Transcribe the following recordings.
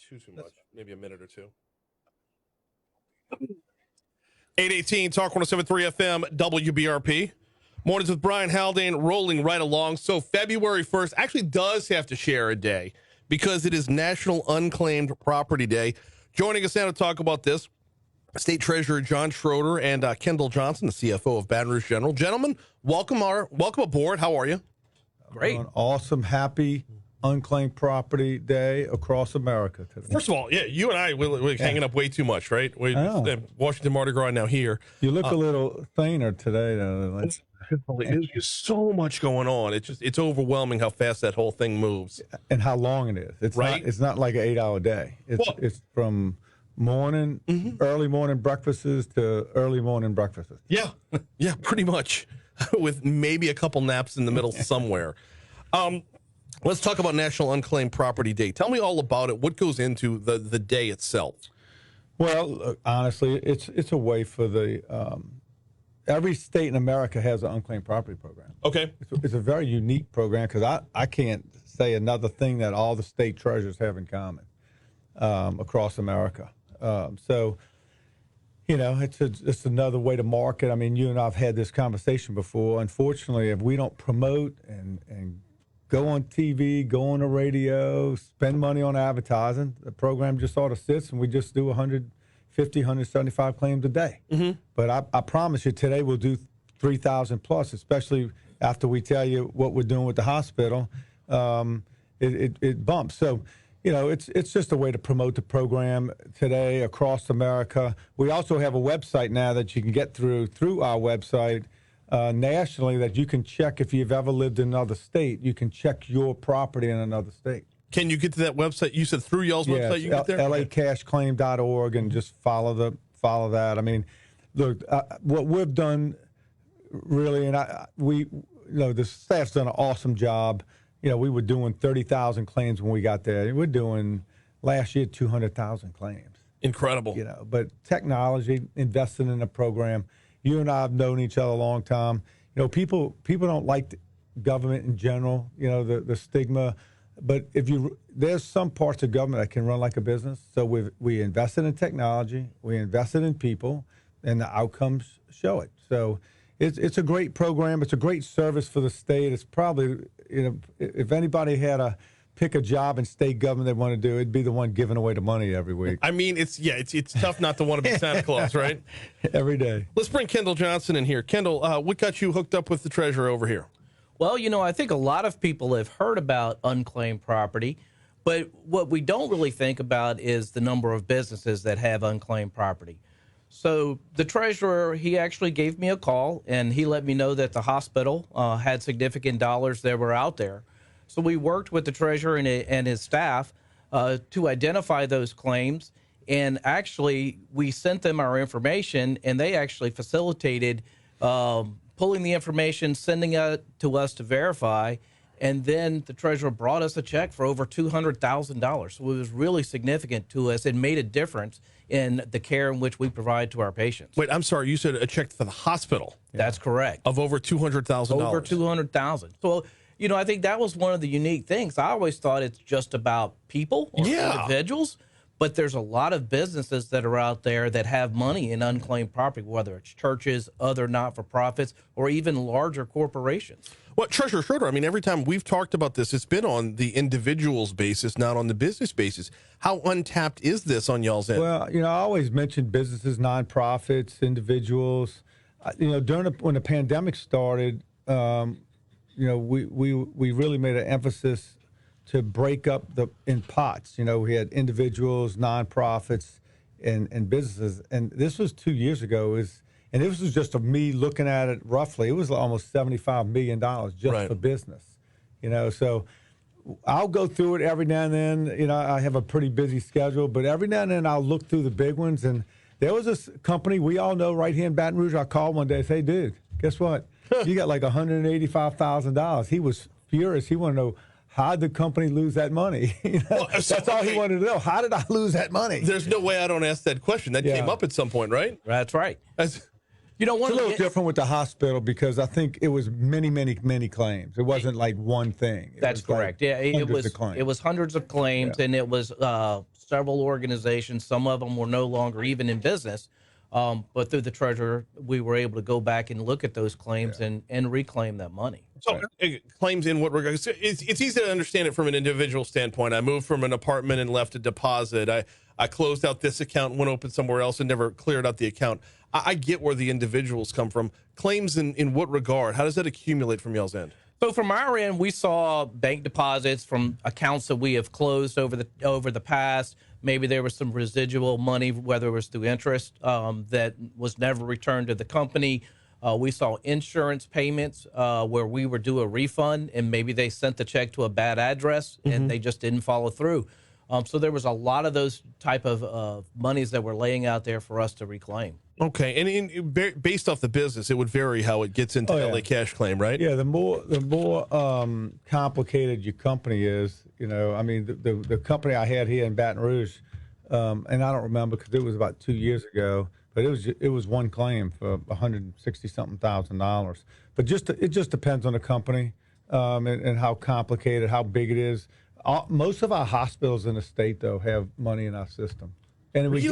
too much. Maybe a minute or two. 818 Talk 107.3 FM WBRP. Mornings with Brian Haldane rolling right along. So February 1st actually does have to share a day because it is National Unclaimed Property Day. Joining us now to talk about this, State Treasurer John Schroder and Kendall Johnson, the CFO of Baton Rouge General. Gentlemen, welcome aboard. How are you? Great. Awesome, happy Unclaimed Property Day across America today. First of all, yeah, you and I, we're hanging up way too much, right? Washington Mardi Gras now here. You look a little thinner today, though. There's so much going on. It's overwhelming how fast that whole thing moves. And how long it is. It's not like an 8-hour day. It's from morning, early morning breakfasts to early morning breakfasts. Yeah, pretty much, with maybe a couple naps in the middle somewhere. Let's talk about National Unclaimed Property Day. Tell me all about it. What goes into the day itself? Well, honestly, it's a way for the every state in America has an unclaimed property program. Okay, it's a very unique program because I can't say another thing that all the state treasurers have in common across America. So, you know, it's another way to market. I mean, you and I have had this conversation before. Unfortunately, if we don't promote and go on TV, go on the radio, spend money on advertising, the program just sort of sits and we just do 150, 175 claims a day. But I promise you today we'll do 3,000 plus, especially after we tell you what we're doing with the hospital. It bumps. So, you know, it's just a way to promote the program today across America. We also have a website now that you can get through our website nationally that you can check if you've ever lived in another state. You can check your property in another state. Can you get to that website? You said through y'all's website you get there? lacashclaim.org and just follow that. I mean, look, what we've done really, and the staff's done an awesome job. You know, we were doing 30,000 claims when we got there. We're doing last year 200,000 claims. Incredible. You know, but technology, investing in the program. You and I have known each other a long time. You know, people don't like the government in general. You know, the stigma. But there's some parts of government that can run like a business. So we invested in technology, we invested in people, and the outcomes show it. So it's a great program. It's a great service for the state. It's probably, you know, if anybody had to pick a job in state government they want to do, it'd be the one giving away the money every week. I mean, it's tough not to want to be Santa Claus, right? Every day. Let's bring Kendall Johnson in here. Kendall, what got you hooked up with the treasurer over here? Well, you know, I think a lot of people have heard about unclaimed property, but what we don't really think about is the number of businesses that have unclaimed property. So the treasurer, he actually gave me a call, and he let me know that the hospital had significant dollars that were out there. So we worked with the treasurer and his staff to identify those claims, and actually we sent them our information, and they actually facilitated pulling the information, sending it to us to verify, and then the treasurer brought us a check for over $200,000. So it was really significant to us and made a difference in the care in which we provide to our patients. Wait, I'm sorry. You said a check for the hospital. That's correct. Of over $200,000. Over $200,000. So, you know, I think that was one of the unique things. I always thought it's just about people or individuals, but there's a lot of businesses that are out there that have money in unclaimed property, whether it's churches, other not-for-profits, or even larger corporations. Well, Treasurer Schroder, I mean, every time we've talked about this, it's been on the individual's basis, not on the business basis. How untapped is this on y'all's end? Well, you know, I always mention businesses, nonprofits, individuals. You know, when the pandemic started, you know, we really made an emphasis to break up in pots. You know, we had individuals, nonprofits, and businesses. And this was 2 years ago. And this was just me looking at it roughly. It was almost $75 million just for business. You know, so I'll go through it every now and then. You know, I have a pretty busy schedule, but every now and then I'll look through the big ones. And there was this company we all know right here in Baton Rouge. I called one day and said, hey, dude, guess what? You got like $185,000. He was furious. He wanted to know, how did the company lose that money? You know, well, that's all he wanted to know. How did I lose that money? There's no way I don't ask that question. That came up at some point, right? That's right. You know, It's a little different with the hospital because I think it was many, many, many claims. It wasn't like one thing. That's correct. Yeah, it was hundreds of claims, and it was several organizations. Some of them were no longer even in business. But through the treasurer, we were able to go back and look at those claims and reclaim that money. So claims in what regard? It's easy to understand it from an individual standpoint. I moved from an apartment and left a deposit. I closed out this account and went open somewhere else and never cleared out the account. I get where the individuals come from. Claims in what regard? How does that accumulate from y'all's end? So from our end, we saw bank deposits from accounts that we have closed over the past. Maybe there was some residual money, whether it was through interest, that was never returned to the company. We saw insurance payments where we were due a refund, and maybe they sent the check to a bad address, and they just didn't follow through. So there was a lot of those type of monies that were laying out there for us to reclaim. Okay, and based off the business, it would vary how it gets into LA Cash Claim, right? Yeah, the more complicated your company is, you know, I mean, the company I had here in Baton Rouge, and I don't remember because it was about 2 years ago, but it was one claim for $160-something thousand. But it just depends on the company and how complicated, how big it is. Most of our hospitals in the state, though, have money in our system, and we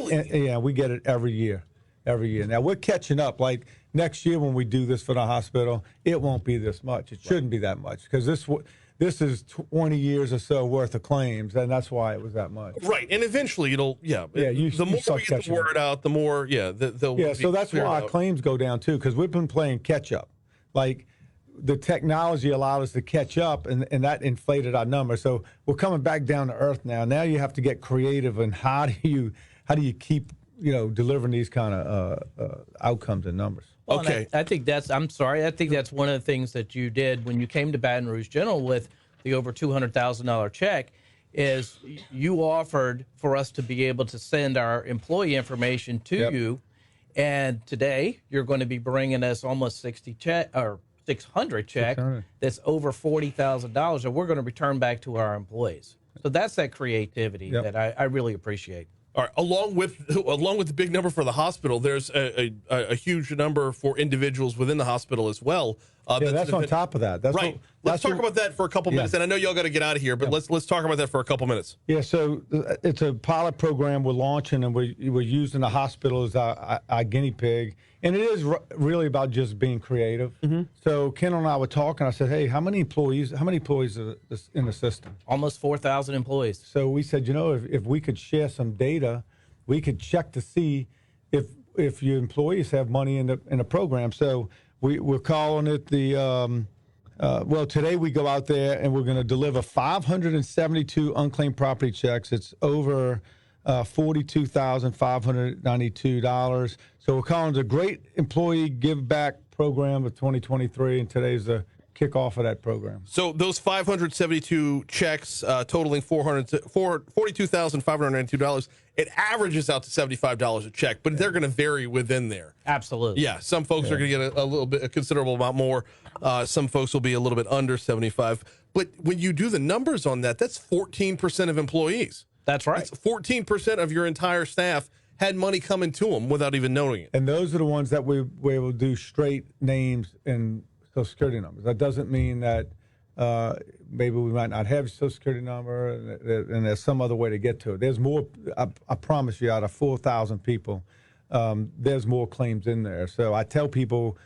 get it every year. Now we're catching up. Like next year when we do this for the hospital, it won't be this much. It shouldn't be that much because this is 20 years or so worth of claims, and that's why it was that much. Right, and eventually the more we get the word out, the more So that's why our claims go down too, because we've been playing catch up. Like the technology allowed us to catch up, and that inflated our number. So we're coming back down to earth now. Now you have to get creative, and how do you keep delivering these kind of outcomes and numbers. Well, okay. I think that's one of the things that you did when you came to Baton Rouge General with the over $200,000 check is you offered for us to be able to send our employee information to you. And today you're going to be bringing us almost 600 check that's over $40,000 that we're going to return back to our employees. So that's that creativity that I really appreciate. All right. Along with the big number for the hospital, there's a huge number for individuals within the hospital as well. That's on top of that. Let's talk about that for a couple minutes. And I know y'all got to get out of here, but let's talk about that for a couple minutes. Yeah. So it's a pilot program we're launching, and we're using the hospital as our guinea pig. And it is really about just being creative. Mm-hmm. So Ken and I were talking. I said, "Hey, how many employees are in the system?" Almost 4,000 employees. So we said, if we could share some data, we could check to see if your employees have money in the program. So we're calling it the. Today we go out there and we're going to deliver 572 unclaimed property checks. It's over $42,592. So we're calling it the Great Employee Give Back Program of 2023, and today's the kickoff of that program. So those 572 checks totaling $42,592, it averages out to $75 a check, but they're going to vary within there. Absolutely. Yeah, some folks are going to get a considerable amount more. Some folks will be a little bit under 75. But when you do the numbers on that, that's 14% of employees. That's right. That's 14% of your entire staff had money coming to them without even knowing it. And those are the ones that we will do straight names and Social Security numbers. That doesn't mean that maybe we might not have a Social Security number and there's some other way to get to it. There's more, I promise you, out of 4,000 people, there's more claims in there. So I tell people,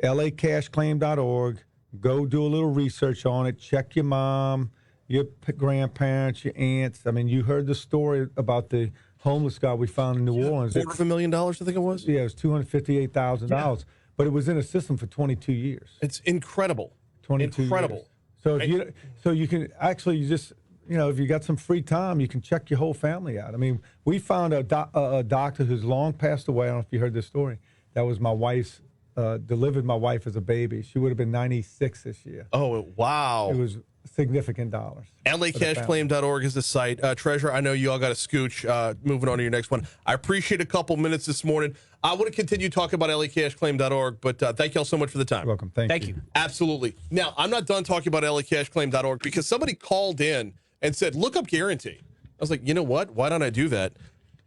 lacashclaim.org, go do a little research on it, check your mom, your grandparents, your aunts. I mean, you heard the story about the homeless guy we found in New Orleans. $250,000, I think it was? Yeah, it was $258,000. Yeah. But it was in a system for 22 years. It's incredible. 22 incredible. Years. So you can actually if you got some free time, you can check your whole family out. I mean, we found a doctor who's long passed away. I don't know if you heard this story. That was my wife's, delivered my wife as a baby. She would have been 96 this year. Oh, wow. It was significant dollars. LACashClaim.org is the site. Treasurer, I know you all got a scooch. Moving on to your next one. I appreciate a couple minutes this morning. I want to continue talking about LACashClaim.org, but thank you all so much for the time. You're welcome. Thank you. Absolutely. Now, I'm not done talking about LACashClaim.org because somebody called in and said, look up guarantee. I was like, you know what? Why don't I do that?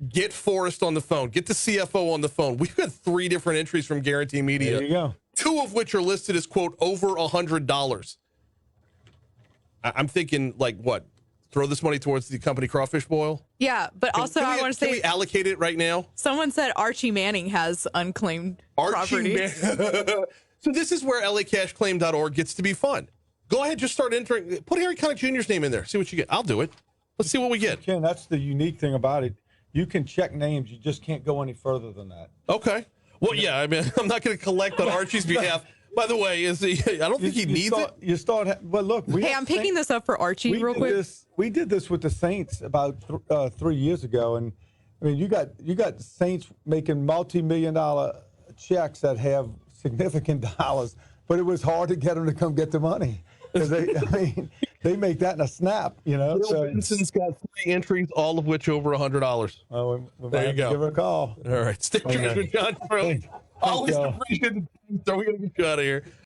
Get Forrest on the phone. Get the CFO on the phone. We've got 3 different entries from Guarantee Media. There you go. 2 of which are listed as, quote, over $100. I'm thinking, like, what? Throw this money towards the company Crawfish Boil? Yeah, but also I want to Can say we allocate it right now? someone said Archie Manning has unclaimed property. So this is where lacashclaim.org gets to be fun. Go ahead, just start entering. Put Harry Connick Jr.'s name in there. See what you get. I'll do it. Let's see what we get. Ken, that's the unique thing about it. You can check names. You just can't go any further than that. Okay. Well, yeah, I mean, I'm not going to collect on Archie's behalf. By the way, I don't think he needs it. Well, look. Hey, I'm picking this up for Archie real quick. We did this with the Saints about 3 years ago, and I mean, you got the Saints making multi-million-dollar checks that have significant dollars, but it was hard to get them to come get the money because they make that in a snap, you know. Bill Benson's got 3 entries, all of which over $100. Oh, there you go. Give her a call. All right, stay tuned with John Crowley. Always appreciate the. So we're gonna get you out of here.